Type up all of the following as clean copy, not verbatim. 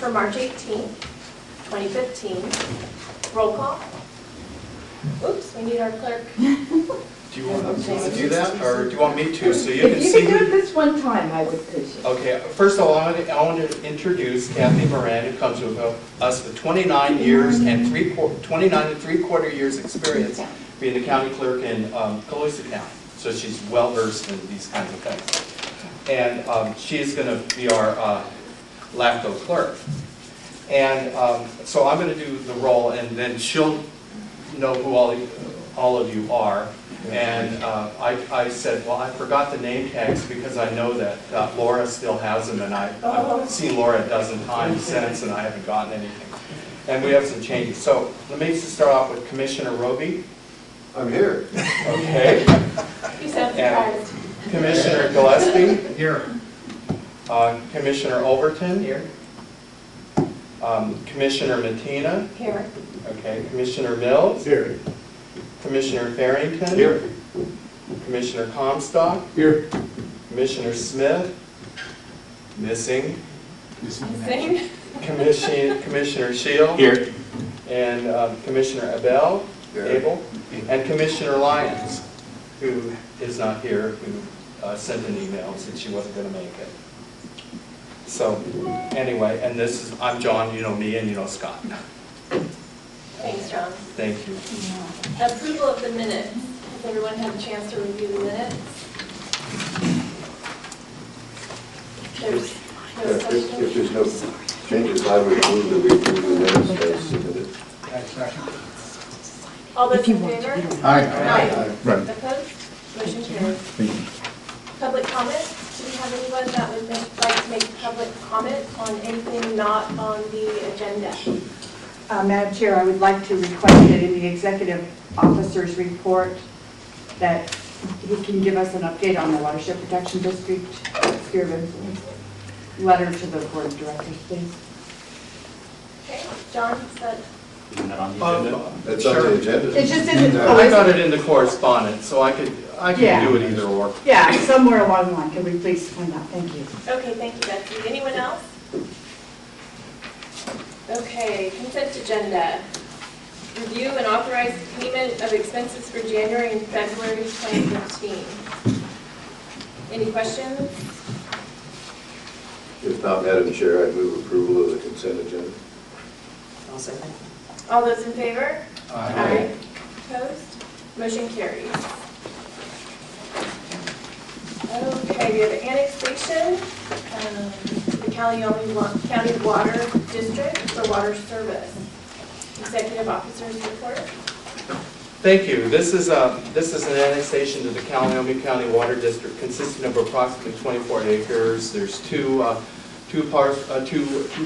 for March 18th, 2015. Roll call. Oops, we need our clerk. Do you want to do that, or do you want me to, so you can If you see? could do it this one time, I would appreciate it. Okay, first of all, I want to introduce Kathy Moran, who comes with us with 29 years and 29 3/4 years experience being the county clerk in Colusa County. So she's well versed in these kinds of things. And she's going to be our LAFCO clerk. And so I'm going to do the role, and then she'll know who all of you are. And I said, well, I forgot the name tags because I know that Laura still has them, and I've seen Laura a dozen times since, and I haven't gotten anything. And we have some changes. So let me start off with Commissioner Roby. I'm here. Okay. You sound surprised. Commissioner Gillespie. Here. Commissioner Overton. Here. Commissioner Mattina. Here. Okay. Commissioner Mills. Here. Commissioner Farrington. Here. Commissioner Comstock. Here. Commissioner Smith. Missing. Missing. Commissioner Shield. Here. And Commissioner Abel. Abel. And Commissioner Lyons, who is not here, who sent an email, said she wasn't going to make it. So, anyway, and this is, I'm John, you know me, and you know Scott. Thanks, John. Thank you. Approval of the minutes. Has everyone had a chance to review the minutes? If there's no changes, I would move that we approve the minutes as submitted. All those in favor? Aye. Opposed? Motion carries. Public comment? Do we have anyone that would like to make public comment on anything not on the agenda? Madam Chair, I would like to request that in the executive officer's report that he can give us an update on the Watershed Protection District sphere of influence. Letter to the board of directors, please. Okay, John, is that? Isn't that on the agenda? It's on the agenda. It's just in the. I got it in the correspondence, so I can Yeah. do it either or. Yeah, somewhere along the line. Can we please find out? Thank you. Okay, thank you, Betsy. Anyone else? Okay, consent agenda. Review and authorize payment of expenses for January and February 2015. Any questions? If not, Madam Chair, I move approval of the consent agenda. I'll second. All those in favor? Aye. Opposed? Motion carries. Okay, we have annexation, the County Water District for water service. Executive Officer's report. Thank you. This is an annexation to the Kalamazoo County Water District consisting of approximately 24 acres. There's two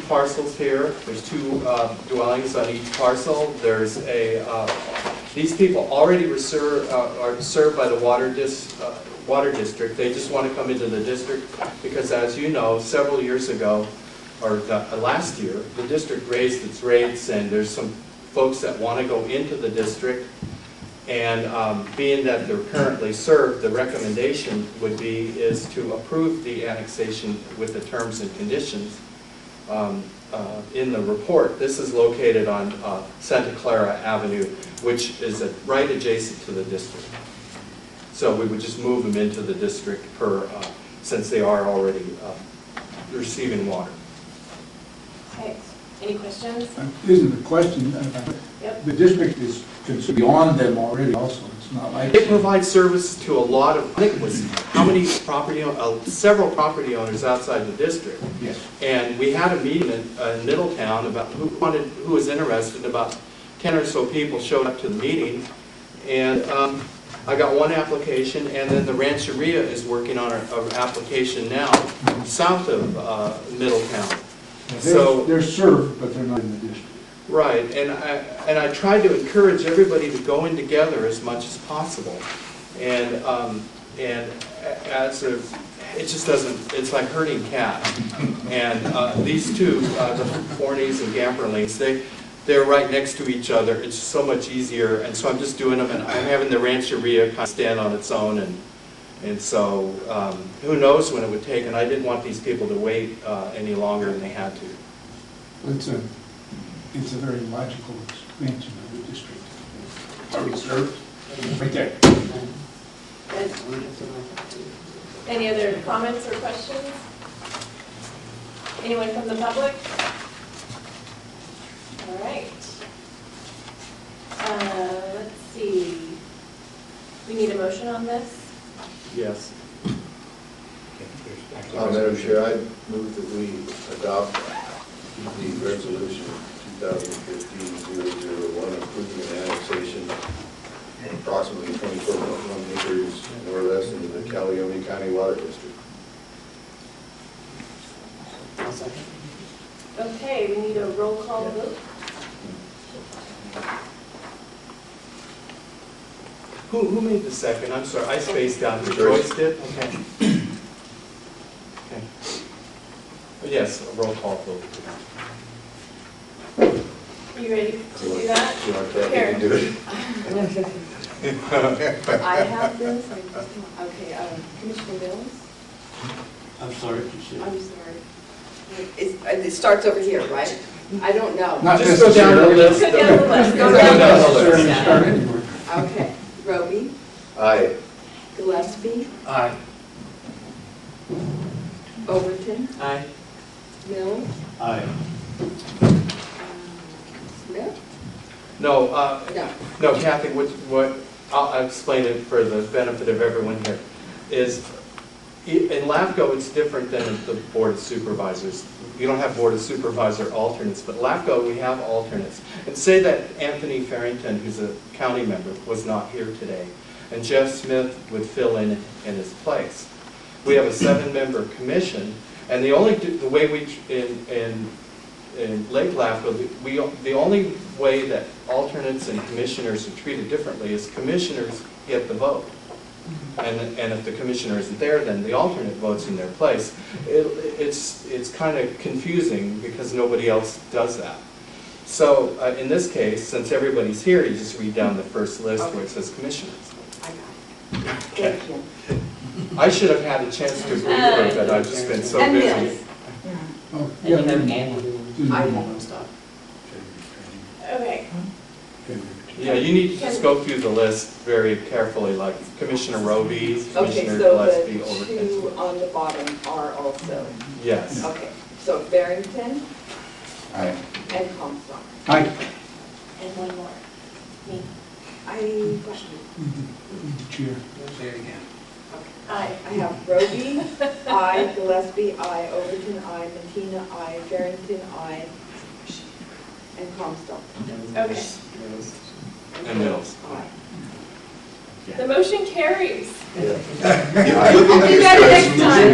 parcels here. There's two dwellings on each parcel. There's these people already are served by the water district. They just want to come into the district because, as you know, several years ago, or last year, the district raised its rates, and there's some folks that want to go into the district. And being that they're currently served, the recommendation would be is to approve the annexation with the terms and conditions in the report. This is located on Santa Clara Avenue, which is right adjacent to the district. So we would just move them into the district since they are already receiving water. Okay, any questions? Isn't the question, Yep. the district is beyond them already also, it's not like. They provide service to a lot of, I think it was, how many several property owners outside the district. Yes. And we had a meeting in Middletown about who was interested. About 10 or so people showed up to the meeting, and I got one application, and then the Rancheria is working on an application now south of Middletown. They're served, but they're not in the district. Right, and I tried to encourage everybody to go in together as much as possible, and it just doesn't. It's like herding cats. And these two, the Forneys and Gamperlings, they're right next to each other. It's so much easier, and so I'm just doing them, and I'm having the Rancheria kind of stand on its own, and so who knows when it would take, and I didn't want these people to wait any longer than they had to. It's a very logical expansion of the district. Already served, right there. Good. Any other comments or questions? Anyone from the public? All right. Let's see. We need a motion on this? Yes. Madam Chair, I move that we adopt the resolution 2015-001 approving an annexation of approximately 24.1 acres more or less into the Caledonia County Water District. Okay, we need a roll call vote. Who made the second? I'm sorry, I spaced out. Joyce did? Okay. Okay. Yes, a roll call vote. Are you ready to do that? You want to Karen. do it? I have this, okay, Commissioner Mills? I'm sorry, you said. I'm sorry. It starts over here, right? I don't know. Not Just go down the list. Go down the list. Go Go down down the the list. list. Start anywhere. Okay, Roby, Aye. Gillespie, Aye. Overton, Aye. Mills, Aye. Smith? No, No. no, Kathy, I'll explain it for the benefit of everyone here, is in LAFCO, it's different than the Board of Supervisors. You don't have Board of Supervisor alternates, but LAFCO, we have alternates. And say that Anthony Farrington, who's a county member, was not here today, and Jeff Smith would fill in his place. We have a 7-member commission, and the way we, in Lake LAFCO, the only way that alternates and commissioners are treated differently is commissioners get the vote. And if the commissioner isn't there, then the alternate votes in their place. It's kind of confusing because nobody else does that. So in this case, since everybody's here, you just read down the first list where it says commissioners. I got it. Thank you. I should have had a chance to read it, but I've just been so And busy. Mills. Oh, yeah, I I have stuff. Okay. Yeah, you need to just go through the list very carefully, like Commissioner Roby, Okay, Commissioner so Gillespie, the Overton. two on the bottom are also, Yes. okay, so Barrington Aye. and Comstock. Aye. And one more. Me. I Chair. Aye. I have Roby, I, Gillespie, I, Overton, I, Matina, I, Barrington, I, and Comstock. Okay. And Mills. Aye. The motion carries. I'll do that next time.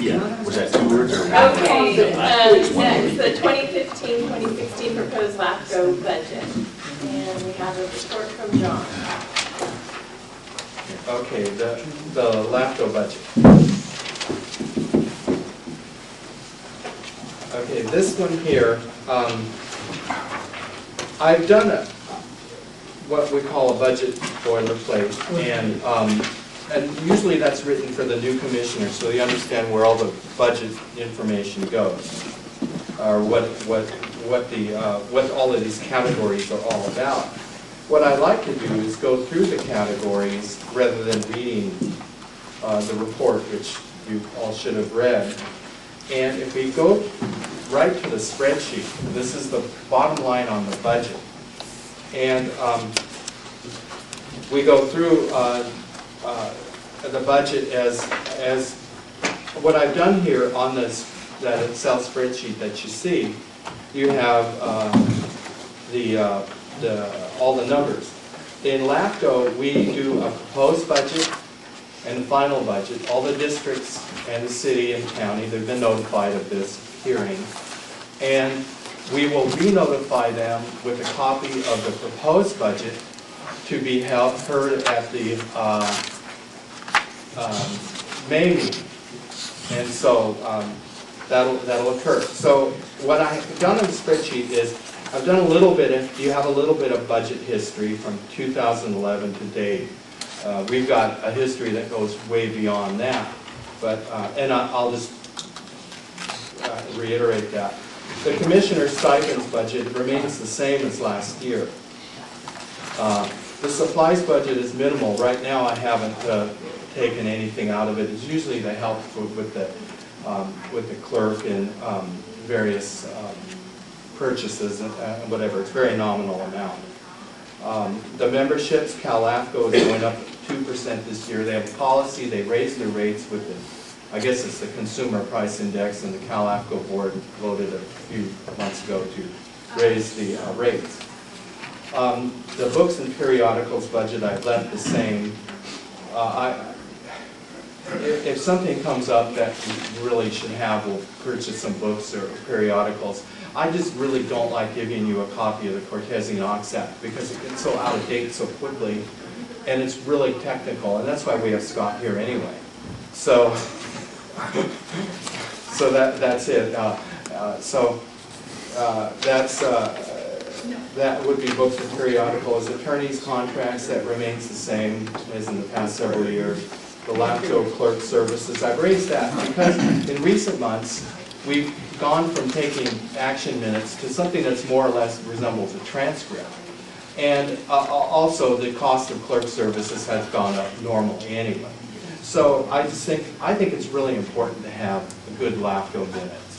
Yeah, was that 2 words or? Okay, next, the 2015-2016 proposed LAFCO budget. And we have a report from John. Okay, the LAFCO budget. Okay, this one here, I've done what we call a budget boilerplate, and usually that's written for the new commissioner, so you understand where all the budget information goes, or what all of these categories are all about. What I like to do is go through the categories rather than reading the report, which you all should have read. And if we go right to the spreadsheet, this is the bottom line on the budget. And we go through the budget as what I've done here on that Excel spreadsheet that you see. You have all the numbers. In LAFCO, we do a proposed budget and a final budget. All the districts and the city and county, they've been notified of this hearing. And we will re-notify them with a copy of the proposed budget to be heard at the May meeting. And so that'll occur. So what I've done on the spreadsheet is I've done a little bit of, you have a little bit of budget history from 2011 to date. We've got a history that goes way beyond that. But, and I'll just reiterate that. The commissioner's stipends budget remains the same as last year. The supplies budget is minimal. Right now, I haven't taken anything out of it. It's usually the help with the clerk and various purchases and whatever. It's a very nominal amount. The memberships, CalAFCO is going up 2% this year. They have a policy. They raised their rates with the, I guess it's the Consumer Price Index, and the CalAFCO board voted a few months ago to raise the rates. The books and periodicals budget I've left the same. If something comes up that we really should have, we'll purchase some books or periodicals. I just really don't like giving you a copy of the Cortesian Ox Act because it gets so out of date so quickly, and it's really technical, and that's why we have Scott here anyway. So, that's it. That would be books and periodicals. Attorneys' contracts, that remains the same as in the past several years. The LAFCO clerk services, I've raised that because in recent months, we've gone from taking action minutes to something that's more or less resembles a transcript. And also the cost of clerk services has gone up normally anyway. So I think it's really important to have a good LAFCO minutes.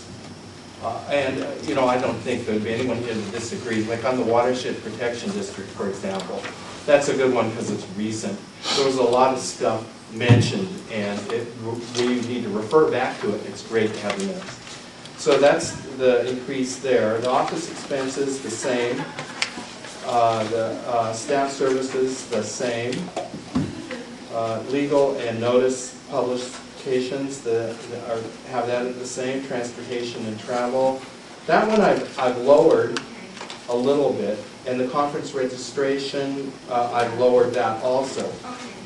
You know, I don't think there'd be anyone here that disagrees. Like on the Watershed Protection District, for example, that's a good one because it's recent. There was a lot of stuff mentioned, and we need to refer back to it. It's great to have the minutes. So that's the increase there. The office expenses, the same. The staff services, the same. Legal and notice publications have that at the same. Transportation and travel. That one I've lowered a little bit, and the conference registration I've lowered that also.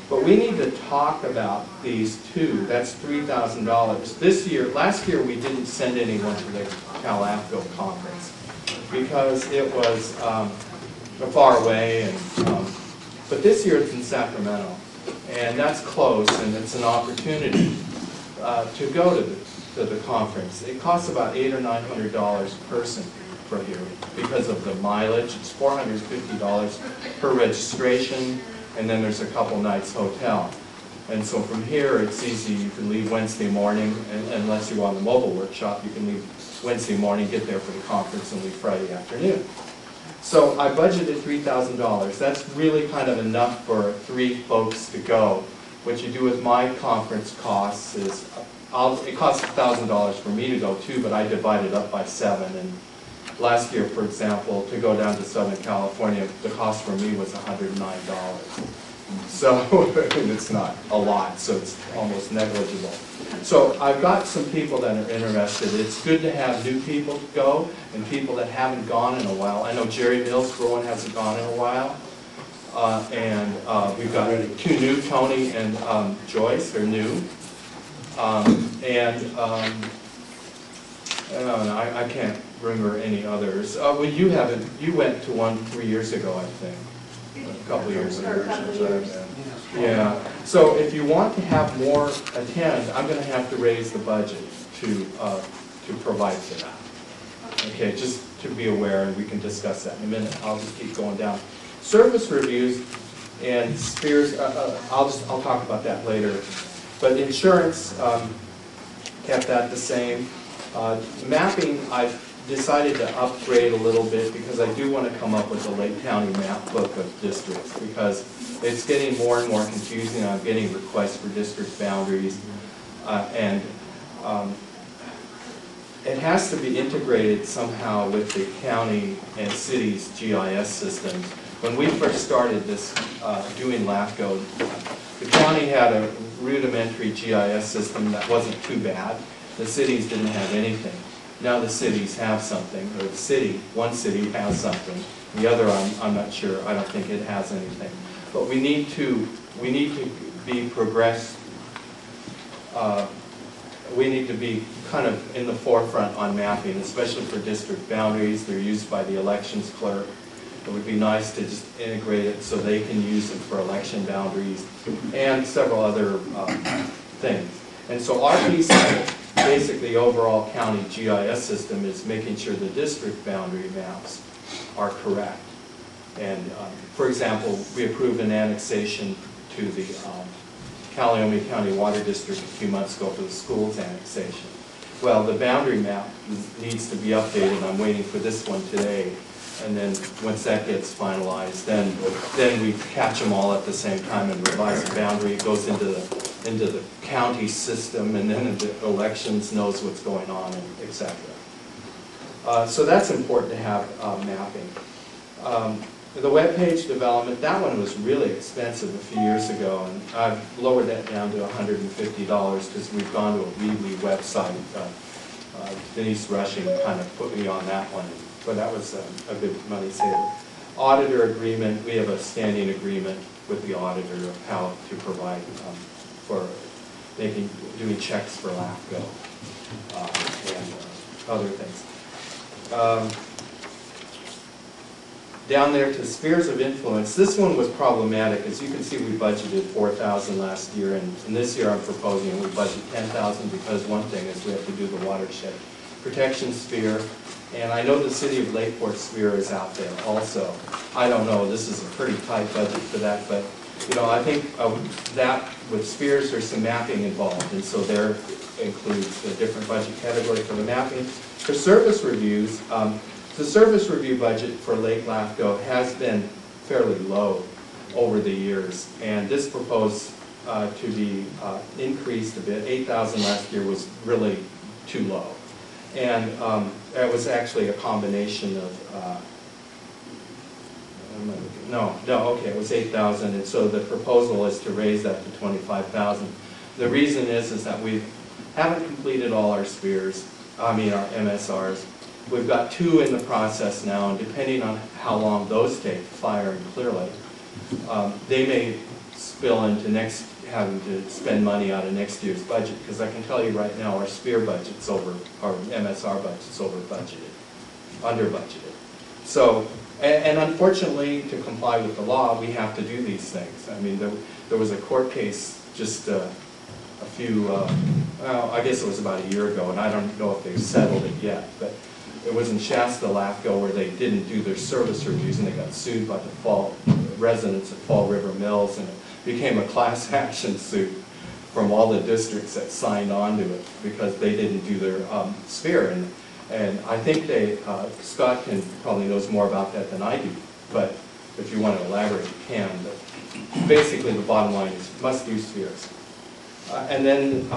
But we need to talk about these two. That's $3,000. This year, last year we didn't send anyone to the CalAFCO conference because it was far away, and but this year it's in Sacramento, and that's close, and it's an opportunity to go to the conference. It costs about $800 or $900 a person for here because of the mileage. It's $450 per registration, and then there's a couple nights hotel. And so from here it's easy. You can leave Wednesday morning, and unless you go on the mobile workshop, you can leave Wednesday morning, get there for the conference, and leave Friday afternoon. So I budgeted $3,000. That's really kind of enough for 3 folks to go. What you do with my conference costs is, it costs $1,000 for me to go too, but I divide it up by 7. And last year, for example, to go down to Southern California, the cost for me was $109. So it's not a lot, so it's almost negligible. So I've got some people that are interested. It's good to have new people go and people that haven't gone in a while. I know Jerry Mills, for one, hasn't gone in a while. And we've got 2 new, Tony and Joyce, are new. I can't remember any others. Well, you went to one 3 years ago, I think. A couple of years ago. Yeah. So if you want to have more attend, I'm going to have to raise the budget to provide for that. Okay, just to be aware, and we can discuss that in a minute. I'll just keep going down. Service reviews and Spears. I'll talk about that later. But insurance kept that the same. Mapping, I've decided to upgrade a little bit because I do want to come up with a Lake County map book of districts because it's getting more and more confusing. I'm getting requests for district boundaries, and it has to be integrated somehow with the county and city's GIS systems. When we first started this doing LAFCO, the county had a rudimentary GIS system that wasn't too bad. The cities didn't have anything. Now the cities have something, or one city has something. The other, I'm not sure. I don't think it has anything. But we need to be progressed. We need to be kind of in the forefront on mapping, especially for district boundaries. They're used by the elections clerk. It would be nice to just integrate it so they can use it for election boundaries and several other things. And so our piece of it, basically overall county GIS system, is making sure the district boundary maps are correct. And for example, we approved an annexation to the Caledonia County Water District a few months ago for the schools annexation. Well, the boundary map needs to be updated. I'm waiting for this one today. And then once that gets finalized, then we catch them all at the same time and revise the boundary. It goes into the county system, and then the elections knows what's going on, and et cetera. So that's important to have mapping. The web page development, that one was really expensive a few years ago, and I've lowered that down to $150 because we've gone to a Weebly website. Denise Rushing kind of put me on that one, but that was a good money saver. Auditor agreement, we have a standing agreement with the auditor of how to provide for doing checks for LAFCO and other things. Down there to spheres of influence, this one was problematic. As you can see, we budgeted $4,000 last year, and this year I'm proposing we budget $10,000 because one thing is we have to do the watershed protection sphere, and I know the city of Lakeport sphere is out there also. I don't know, this is a pretty tight budget for that, but you know, I think that with spheres there's some mapping involved, and so there includes a different budget category for the mapping. For service reviews, the service review budget for Lake LAFCO has been fairly low over the years, and this proposed to be increased a bit. $8,000 last year was really too low, and it was actually a combination of it was $8,000, and so the proposal is to raise that to $25,000. The reason is that we haven't completed all our spheres, our MSRs. We've got 2 in the process now, and depending on how long those take, Fire and Clear Lake, they may spill into having to spend money out of next year's budget, because I can tell you right now our sphere budget's over, our MSR budget's over budgeted, under budgeted. So, and unfortunately, to comply with the law, we have to do these things. I mean, there was a court case just a few, well, I guess it was about a year ago, and I don't know if they've settled it yet, but it was in Shasta, LAFCO, where they didn't do their service reviews, and they got sued by the residents at Fall River Mills, and it became a class action suit from all the districts that signed on to it because they didn't do their sphere. And I think Scott probably knows more about that than I do, but if you want to elaborate, you can. But basically, the bottom line is must do spheres. And then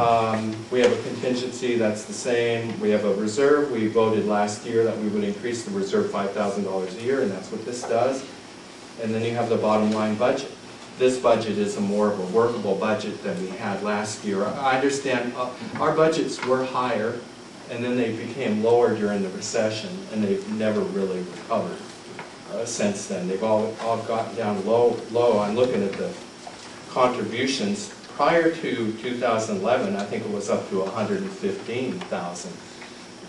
we have a contingency that's the same. We have a reserve. We voted last year that we would increase the reserve $5,000 a year, and that's what this does. And then you have the bottom line budget. This budget is more of a workable budget than we had last year. I understand our budgets were higher, and then they became lower during the recession, and they've never really recovered since then. They've all gotten down low. I'm looking at the contributions. Prior to 2011, I think it was up to $115,000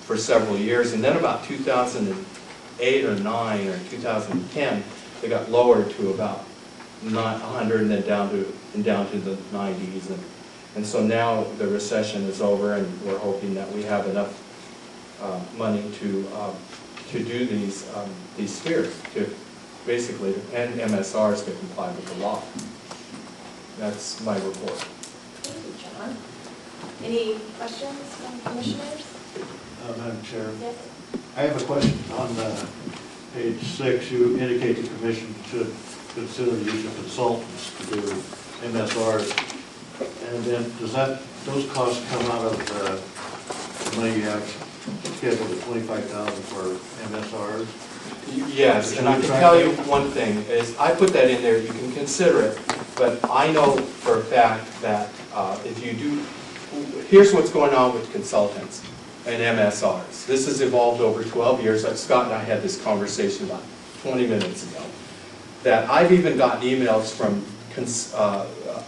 for several years, and then about 2008 or 9 or 2010, they got lowered to about 100, and then down to the 90s, and so now the recession is over, and we're hoping that we have enough money to do these spheres, to basically and MSRs to comply with the law. That's my report. Thank you, John. Any questions from commissioners? Madam Chair, Yes. I have a question. On page 6, you indicate the commission should consider the use of consultants to do MSRs. And then those costs come out of the money you have scheduled at $25,000 for MSRs? Yes, and I can tell you one thing, is I put that in there, you can consider it, but I know for a fact that if you do, here's what's going on with consultants and MSRs. This has evolved over 12 years. Scott and I had this conversation about 20 minutes ago, that I've even gotten emails from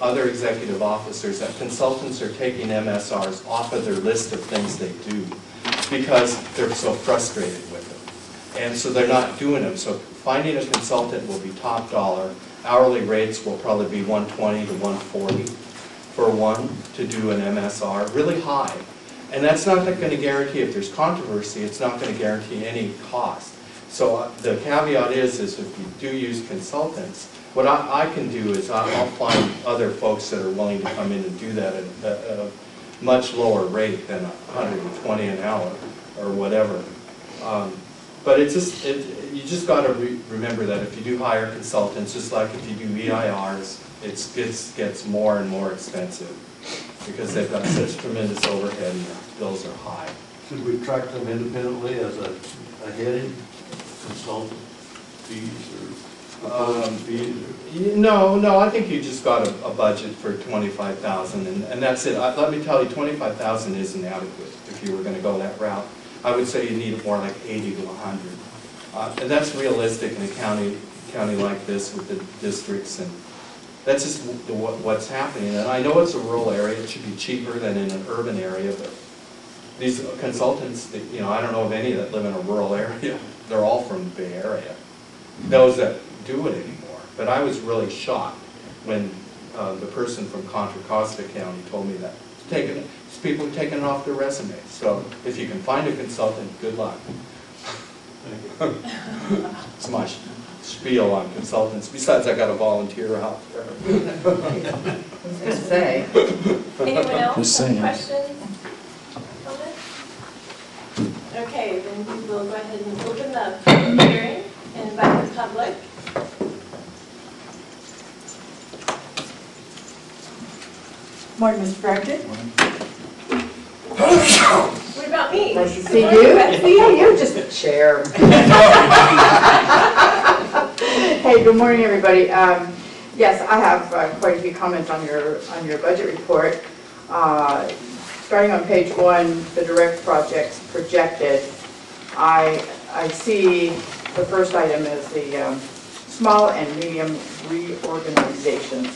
other executive officers that consultants are taking MSRs off of their list of things they do because they're so frustrated with them. And so they're not doing them. So finding a consultant will be top dollar. Hourly rates will probably be $120 to $140. for one to do an MSR, really high. And that's not going to guarantee, if there's controversy, it's not going to guarantee any cost. So the caveat is if you do use consultants, what I can do is I'll find other folks that are willing to come in and do that at a much lower rate than $120 an hour or whatever. But it's just, you just got to remember that if you do hire consultants, just like if you do EIRs, it gets more and more expensive because they've got such tremendous overhead and their bills are high. Should we track them independently as a heading, consultant fees or fees? No, I think you just got a budget for $25,000 and that's it. Let me tell you, $25,000 isn't adequate if you were going to go that route. I would say you need more like 80 to 100. And that's realistic in a county like this with the districts, and that's just what's happening. And I know it's a rural area, it should be cheaper than in an urban area, but these consultants, I don't know of any that live in a rural area. They're all from the Bay Area, those that do it anymore. But I was really shocked when the person from Contra Costa County told me that. People are taking it off their resume. So if you can find a consultant, good luck. It's my spiel on consultants. Besides, I got a volunteer out there. Say. Anyone else Just have saying. questions? Comments? Okay, then we will go ahead and open the public hearing and invite the public. Morning, Mr. Bragdon. What about me? Nice to Good see morning, you. Betsy. Yeah, you're just a chair. Hey, good morning, everybody. Yes, I have quite a few comments on your budget report. Starting on page 1, the direct projects projected. I see the first item is the small and medium reorganizations.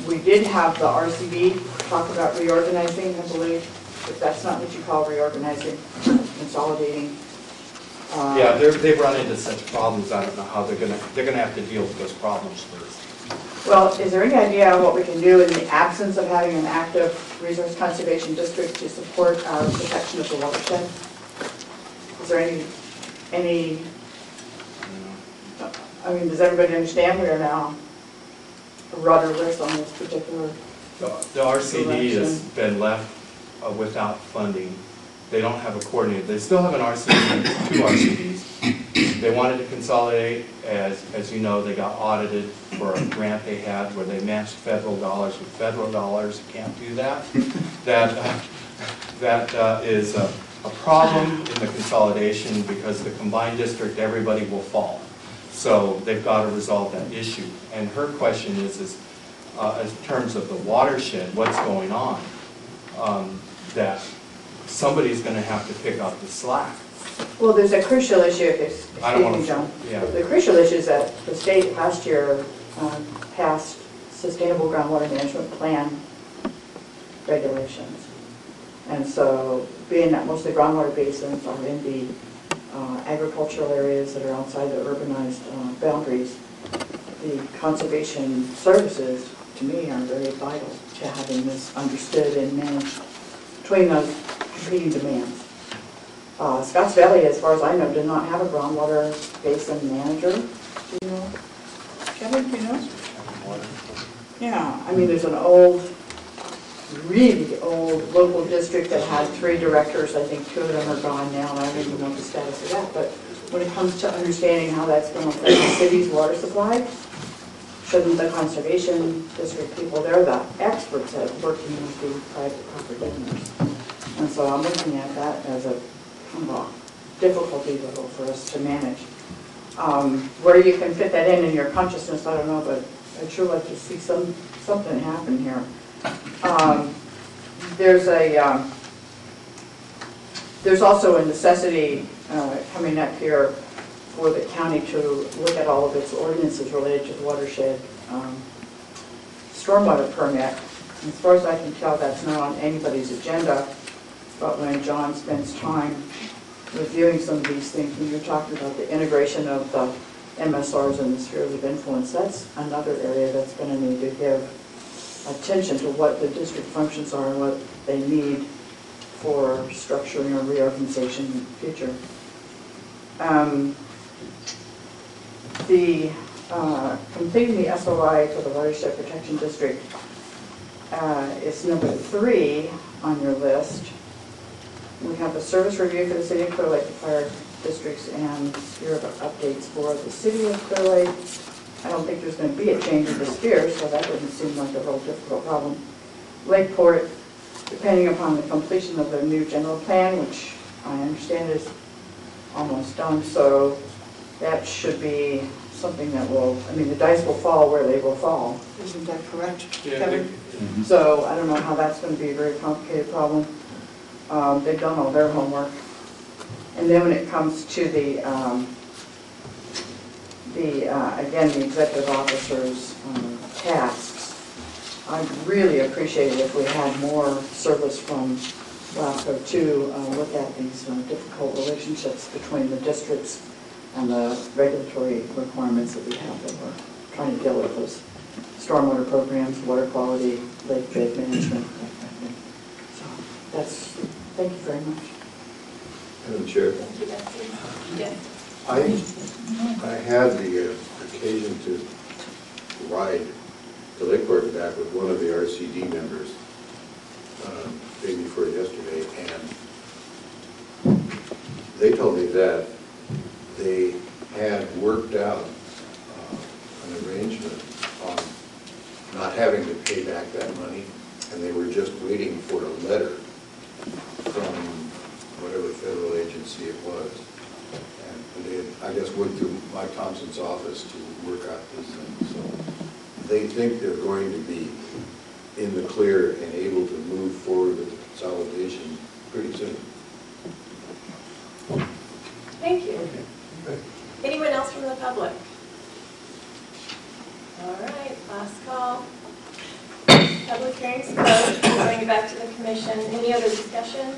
We did have the RCD talk about reorganizing, I believe, if that's not what you call reorganizing, consolidating. Yeah, they've run into such problems. I don't know how they're gonna have to deal with those problems first. Well, is there any idea what we can do in the absence of having an active resource conservation district to support our protection of the watershed? Is there any, I mean, does everybody understand we are now rudderless on this particular? The RCD has been left without funding. They don't have a coordinator. They still have an RCD, 2 RCDs. They wanted to consolidate, as you know, they got audited for a grant they had where they matched federal dollars with federal dollars. You can't do that. That is a problem in the consolidation because the combined district, everybody will fall. So they've got to resolve that issue. And her question is in terms of the watershed, what's going on, that somebody's going to have to pick up the slack. Well, there's a crucial issue, excuse I don't want me, to, John. yeah. The crucial issue is that the state last year passed Sustainable Groundwater Management Plan regulations. And so, being that most of the groundwater basins are in the agricultural areas that are outside the urbanized boundaries, the conservation services, to me, are very vital to having this understood and managed between those competing demands. Scotts Valley, as far as I know, did not have a groundwater basin manager. Do you know? Kevin, do you know? Yeah, I mean, there's an old, really old local district that had 3 directors. I think 2 of them are gone now, and I don't even know the status of that. But when it comes to understanding how that's going to affect the city's water supply, shouldn't the conservation district people, they're the experts at working with the private property owners. And so I'm looking at that as a kind of a difficulty level for us to manage. Where you can fit that in your consciousness, I don't know, but I'd sure like to see something happen here. There's also a necessity coming up here for the county to look at all of its ordinances related to the watershed stormwater permit. As far as I can tell, that's not on anybody's agenda, but when John spends time reviewing some of these things, when you're talking about the integration of the MSRs and the spheres of influence, that's another area that's going to need to give attention to what the district functions are and what they need for structuring or reorganization in the future. Completing the SOI for the Watershed Protection District is number 3 on your list. We have a service review for the City of Clear Lake, the fire districts, and sphere of updates for the City of Clear Lake. I don't think there's going to be a change in the sphere, so that doesn't seem like a real difficult problem. Lakeport, depending upon the completion of the new general plan, which I understand is almost done, so that should be something that will, I mean, the dice will fall where they will fall. Isn't that correct, Kevin? So I don't know how that's going to be a very complicated problem. They've done all their homework. And then when it comes to again, the executive officer's tasks, I'd really appreciate it if we had more service from LAFCO to look at these difficult relationships between the districts and the regulatory requirements that we have that we're trying to deal with, those stormwater programs, water quality, lake bed management, that kind of thing. So that's, thank you very much. Madam Chair, Thank you, Betsy. Yes. I had the occasion to ride to Lakeport and back with one of the RCD members day before yesterday, and they told me that they had worked out an arrangement on not having to pay back that money, and they were just waiting for a letter from whatever federal agency it was. And they had, I guess, went through Mike Thompson's office to work out this thing. So they think they're going to be in the clear and able to move forward with the consolidation pretty soon. Thank you. Anyone else from the public? All right, last call. Public hearing's closed. We'll bring it back to the commission. Any other discussion?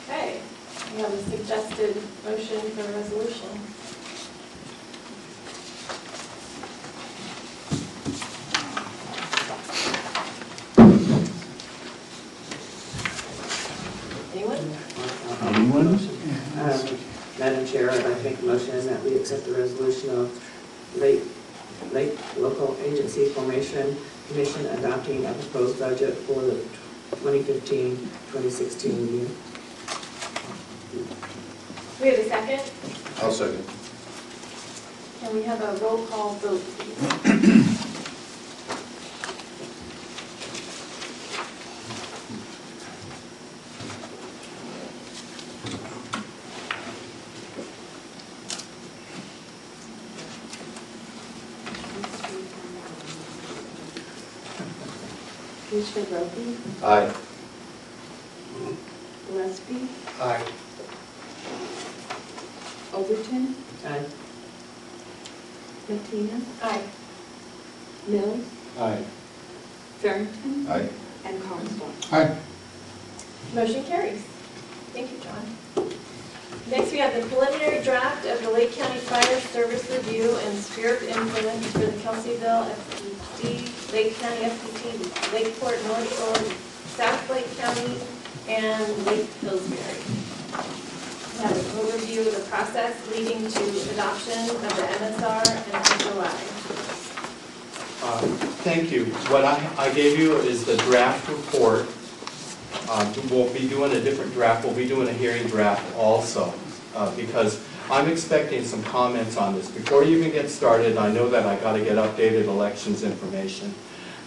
Okay, we have a suggested motion for a resolution. Anyone? Madam Chair, I'd like to make a motion that we accept the resolution of Lake Local Agency Formation Commission adopting a proposed budget for the 2015-2016 year. Do we have a second? I'll second. Can we have a roll call vote, please? Commissioner Brophy, Aye. Gillespie, Aye. Overton, Aye. Martina. Aye. Mills, Aye. Farrington, Aye. and Comstock. Hi. Motion carries. Thank you, John. Next, we have the preliminary draft of the Lake County Fire Service Review and Sphere of Influence for the Kelseyville FPT, Lake County FPT, Lakeport, North Shore, South Lake County, and Lake Pillsbury. We have an overview of the process leading to adoption of the MSR and SOI. Thank you. What I gave you is the draft report. We'll be doing a different draft. We'll be doing a hearing draft also, because I'm expecting some comments on this. Before you even get started, I know that I got to get updated elections information.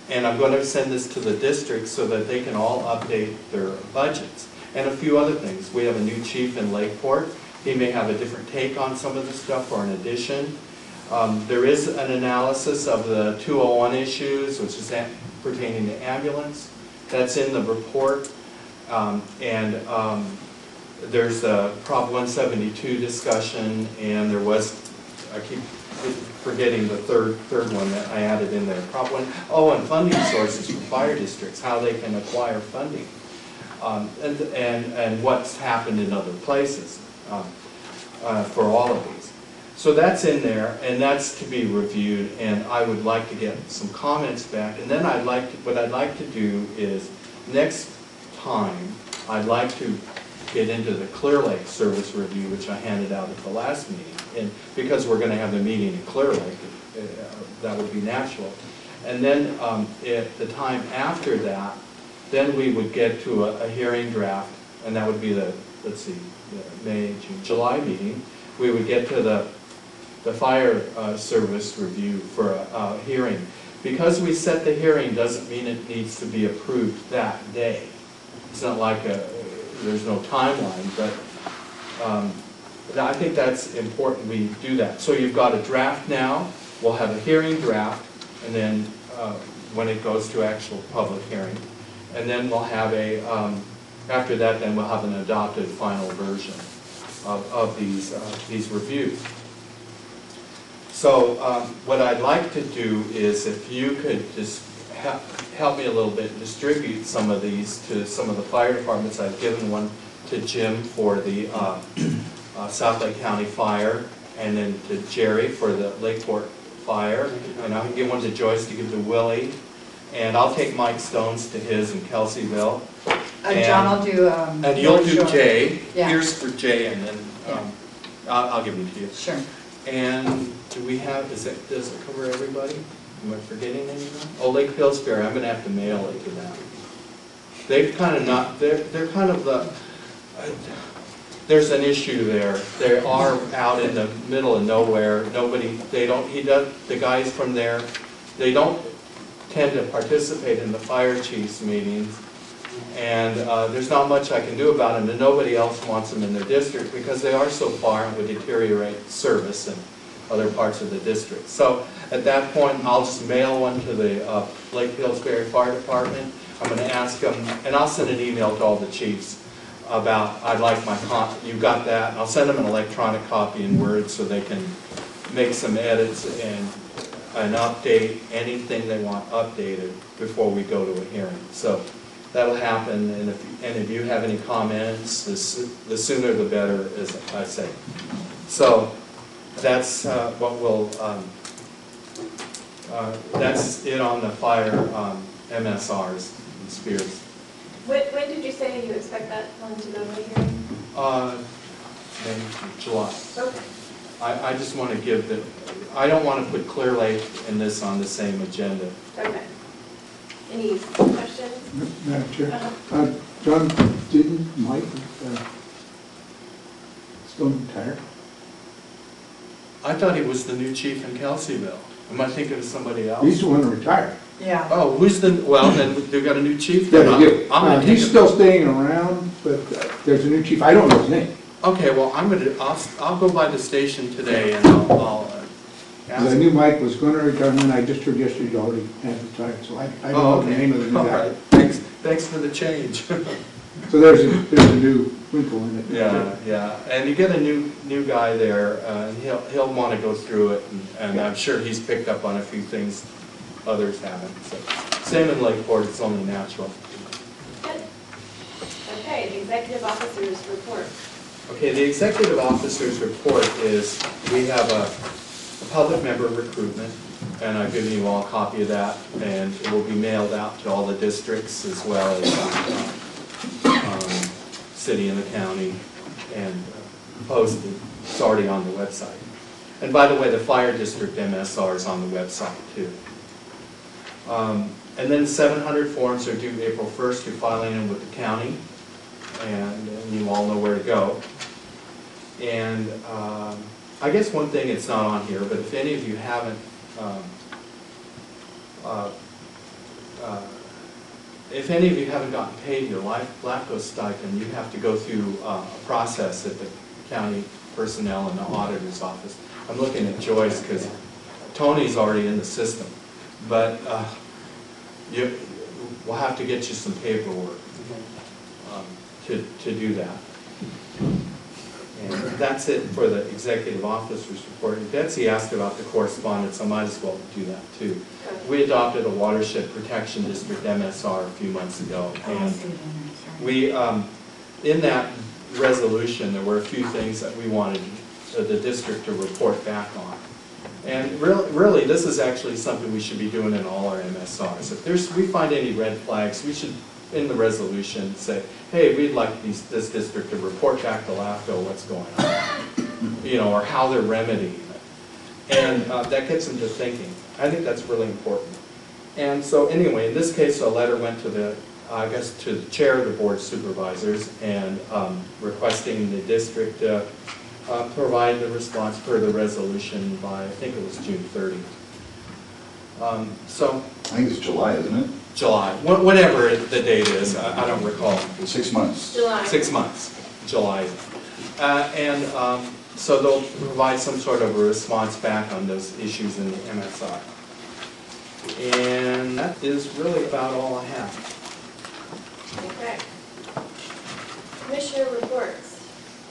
And I'm going to send this to the districts so that they can all update their budgets. And a few other things. We have a new chief in Lakeport. He may have a different take on some of the stuff or an addition. There is an analysis of the 201 issues, which is pertaining to ambulance. That's in the report. There's a Prop 172 discussion, and there was, I keep forgetting the third one that I added in there. Prop 1, and funding sources for fire districts, how they can acquire funding, and what's happened in other places. for all of these. So that's in there, and that's to be reviewed, and I would like to get some comments back. And then what I'd like to do is, next time, I'd like to get into the Clear Lake service review, which I handed out at the last meeting. And because we're going to have the meeting in Clear Lake, that would be natural. And then at the time after that, then we would get to a hearing draft, and that would be the, let's see, the May, June, July meeting. We would get to the fire service review for a hearing. Because we set the hearing doesn't mean it needs to be approved that day. It's not like there's no timeline, but I think that's important we do that. So you've got a draft now, we'll have a hearing draft, and then when it goes to actual public hearing. And then we'll have after that, then we'll have an adopted final version of these reviews. So what I'd like to do is, if you could just help me a little bit, distribute some of these to some of the fire departments. I've given one to Jim for the South Lake County Fire, and then to Jerry for the Lakeport Fire, and I'll give one to Joyce to give to Willie, and I'll take Mike Stone's to his in Kelseyville. John, I'll do... and you'll do George. Jay. Yeah. Here's for Jay, and then I'll give them to you. Sure. And do we have, does it cover everybody? Am I forgetting anyone? Oh, Lake Pillsbury, I'm gonna have to mail it to them. They've kind of not, they're kind of the, there's an issue there. They are out in the middle of nowhere. Nobody, the guys from there, they don't tend to participate in the fire chiefs meetings. And there's not much I can do about them, and nobody else wants them in their district because they are so far and would deteriorate service in other parts of the district. So at that point, I'll just mail one to the Lake Pillsbury Fire Department. I'm going to ask them, and I'll send an email to all the chiefs about, I'd like my copy, you got that, and I'll send them an electronic copy in Word so they can make some edits and update anything they want updated before we go to a hearing. So that'll happen, and if you have any comments, the sooner the better, as I say. So that's what we'll, that's it on the fire MSRs and Spears. When did you say you expect that one to go to a hearing? In July. Okay. I just want to give the, I don't want to put Clear Lake and this on the same agenda. Okay. Any questions? Madam Chair, John, didn't Mike Stone retire? I thought he was the new chief in Kelseyville. Am I thinking of somebody else? He's the one who retired. Yeah. Oh, who's the, well, then they've got a new chief? Yeah, then. they do. I'm gonna take He's it. still staying around, but there's a new chief. I don't know his name. Okay, well, I'll go by the station today and I'll Because I ask. knew Mike was going to retire, and then I just heard yesterday he already had retired, so I don't know the name of the new All guy. right, thanks for the change. So there's a new wrinkle in it. Yeah, and you get a new guy there, and he'll want to go through it, and I'm sure he's picked up on a few things others haven't. So, same in Lakeport, it's only natural. Good. Okay, the executive officers report. Okay, the executive officer's report is, we have a public member recruitment, and I've given you all a copy of that, and it will be mailed out to all the districts as well as city and the county, and posted. It's already on the website. And by the way, the fire district MSR is on the website too. And then 700 forms are due April 1st. You're filing them with the county, and you all know where to go. And I guess one thing, it's not on here, but if any of you haven't, gotten paid your LAFCO stipend, you have to go through a process at the county personnel and the auditor's office. I'm looking at Joyce because Tony's already in the system, but we'll have to get you some paperwork to do that. And that's it for the executive officer's report. Betsy asked about the correspondence, I might as well do that too. We adopted a watershed protection district MSR a few months ago, and we, in that resolution, there were a few things that we wanted the district to report back on. And really, this is actually something we should be doing in all our MSRs. If we find any red flags, we should, in the resolution, say, hey, we'd like this district to report back to LAFCO what's going on, or how they're remedying it. And that gets them to thinking. I think that's really important. And so anyway, in this case, a letter went to the chair of the board of supervisors and requesting the district provide the response per the resolution by, I think it was June 30th. So. I think it's July, isn't it? July, whatever the date is, I don't recall. 6 months. July. 6 months, July. So they'll provide some sort of a response back on those issues in the MSR. And that is really about all I have. Okay. Commissioner reports.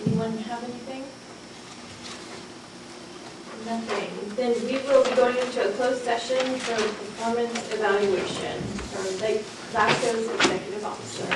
Anyone have anything? Nothing. Then we will be going into a closed session for performance evaluation for LAFCO's executive officer.